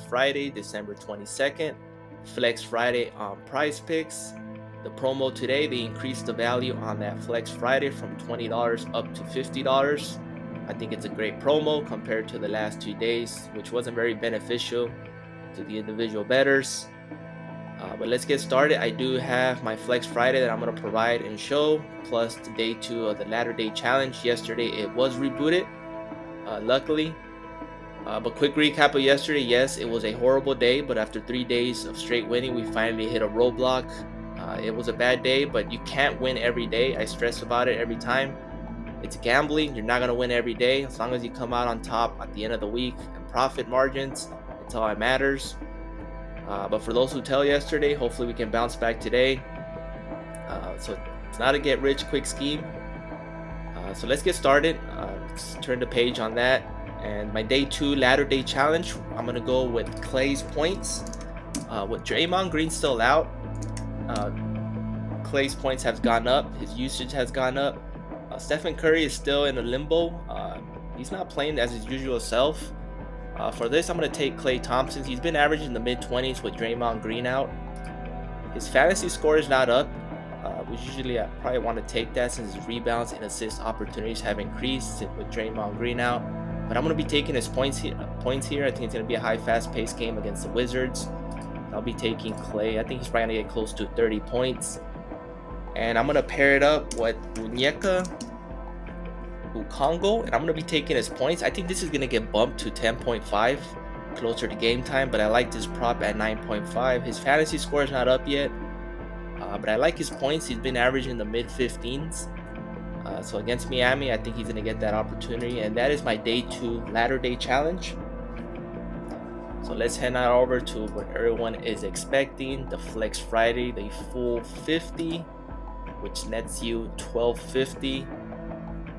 Friday, December 22nd. Flex Friday on Prize Picks. The promo today, they increased the value on that Flex Friday from $20 up to $50. I think it's a great promo compared to the last 2 days, which wasn't very beneficial to the individual bettors. But let's get started. I do have my Flex Friday that I'm going to provide and show, plus the day 2 of the Ladder Day Challenge. Yesterday it was rebooted, luckily. But quick recap of yesterday, yes, it was a horrible day, but after 3 days of straight winning, we finally hit a roadblock. It was a bad day, but you can't win every day. I stress about it every time. It's gambling. You're not going to win every day. As long as you come out on top at the end of the week and profit margins, that's all that matters. But for those who tell yesterday, hopefully we can bounce back today. So it's not a get rich quick scheme. So let's get started. Let's turn the page on that. And my day 2 Ladder Day Challenge, I'm going to go with Klay's points. With Draymond Green still out, Klay's points have gone up. His usage has gone up. Stephen Curry is still in a limbo. He's not playing as his usual self. For this, I'm going to take Klay Thompson. He's been averaging in the mid-20s with Draymond Green out. His fantasy score is not up, which usually I probably want to take that since his rebounds and assist opportunities have increased with Draymond Green out. But I'm going to be taking his points here. I think it's going to be a high, fast-paced game against the Wizards. I'll be taking Klay. I think he's probably going to get close to 30 points. And I'm going to pair it up with Onyeka Okongwu, and I'm going to be taking his points. I think this is going to get bumped to 10.5 closer to game time, but I like this prop at 9.5. His fantasy score is not up yet, but I like his points. He's been averaging in the mid-15s. So against Miami, I think he's going to get that opportunity, and that is my day 2 Ladder Day Challenge. So let's head on over to what everyone is expecting, the Flex Friday, the full 50, which nets you 1250.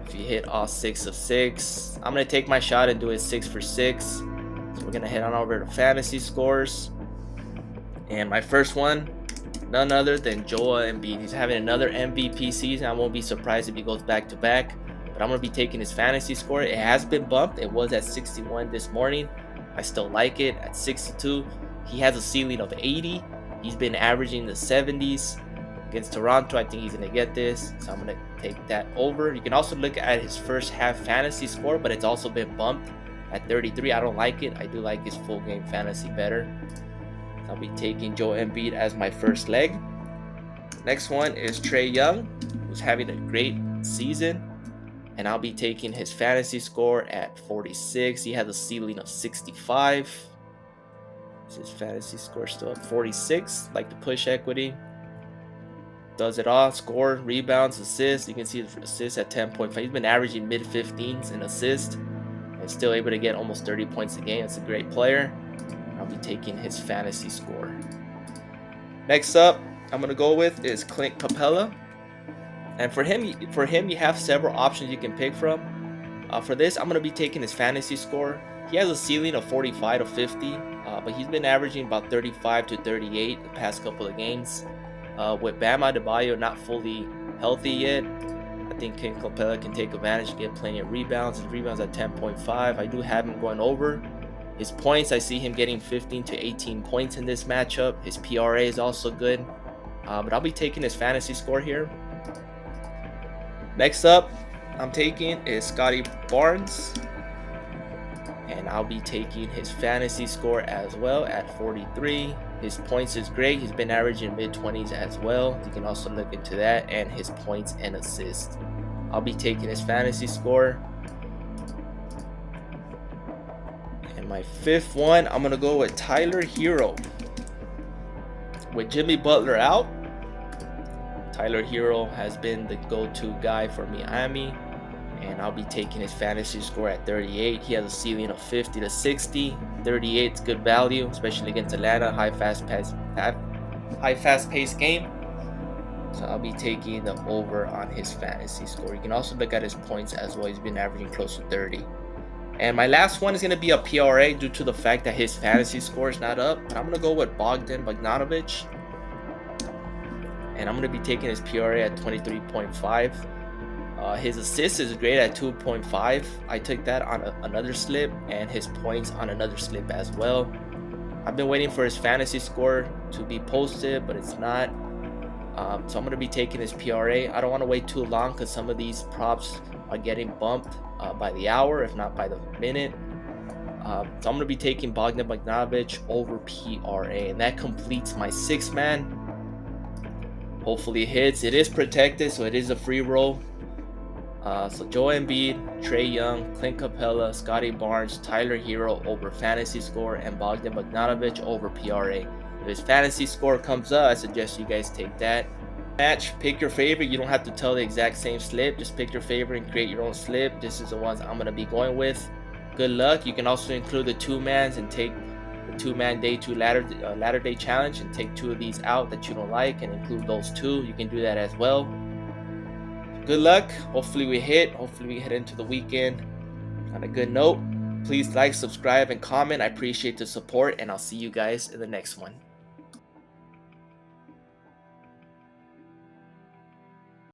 If you hit all 6 of 6, I'm going to take my shot and do it 6 for 6. So we're going to head on over to fantasy scores. And my first one, none other than Joel Embiid. He's having another MVP season. I won't be surprised if he goes back to back. But I'm going to be taking his fantasy score. It has been bumped. It was at 61 this morning. I still like it at 62. He has a ceiling of 80. He's been averaging the 70s. Against Toronto, I think he's going to get this, so I'm going to take that over. You can also look at his first half fantasy score, but it's also been bumped at 33. I don't like it. I do like his full game fantasy better. So I'll be taking Joel Embiid as my first leg. Next one is Trae Young, who's having a great season, and I'll be taking his fantasy score at 46. He has a ceiling of 65. Is his fantasy score still at 46? Like the push equity. Does it all, score, rebounds, assists. You can see his assists at 10.5. He's been averaging mid-15s in assists and still able to get almost 30 points a game. That's a great player. I'll be taking his fantasy score. Next up, I'm going to go with is Clint Capella. And for him, you have several options you can pick from. For this, I'm going to be taking his fantasy score. He has a ceiling of 45 to 50, but he's been averaging about 35 to 38 the past couple of games. With Bam Adebayo not fully healthy yet, I think Clint Capella can take advantage and get plenty of rebounds. His rebounds at 10.5. I do have him going over. His points, I see him getting 15 to 18 points in this matchup. His PRA is also good. But I'll be taking his fantasy score here. Next up, I'm taking is Scottie Barnes. And I'll be taking his fantasy score as well at 43. His points is great. He's been averaging mid-20s as well. You can also look into that and his points and assists. I'll be taking his fantasy score. And my fifth one, I'm going to go with Tyler Hero. With Jimmy Butler out, Tyler Hero has been the go-to guy for Miami. And I'll be taking his fantasy score at 38. He has a ceiling of 50 to 60. 38 is good value, especially against Atlanta. High fast-paced game. So I'll be taking the over on his fantasy score. You can also look at his points as well. He's been averaging close to 30. And my last one is going to be a PRA due to the fact that his fantasy score is not up. But I'm going to go with Bogdan Bogdanovic. And I'm going to be taking his PRA at 23.5. His assist is great at 2.5. I took that on another slip, and his points on another slip as well. I've been waiting for his fantasy score to be posted, but it's not. So I'm going to be taking his PRA. I don't want to wait too long because some of these props are getting bumped by the hour, if not by the minute. So I'm going to be taking Bogdan Bogdanovic over PRA, and that completes my 6-man. Hopefully it hits. It is protected, so it is a free roll. So Joel Embiid, Trae Young, Clint Capella, Scotty Barnes, Tyler Hero over fantasy score, and Bogdan Bogdanovic over PRA. If his fantasy score comes up, I suggest you guys take that. Match, pick your favorite. You don't have to tell the exact same slip. Just pick your favorite and create your own slip. This is the ones I'm going to be going with. Good luck. You can also include the 2-mans and take the 2-man day 2 ladder day challenge and take 2 of these out that you don't like and include those 2. You can do that as well. Good luck. Hopefully we hit. Hopefully we head into the weekend on a good note. Please like, subscribe, and comment. I appreciate the support, and I'll see you guys in the next one.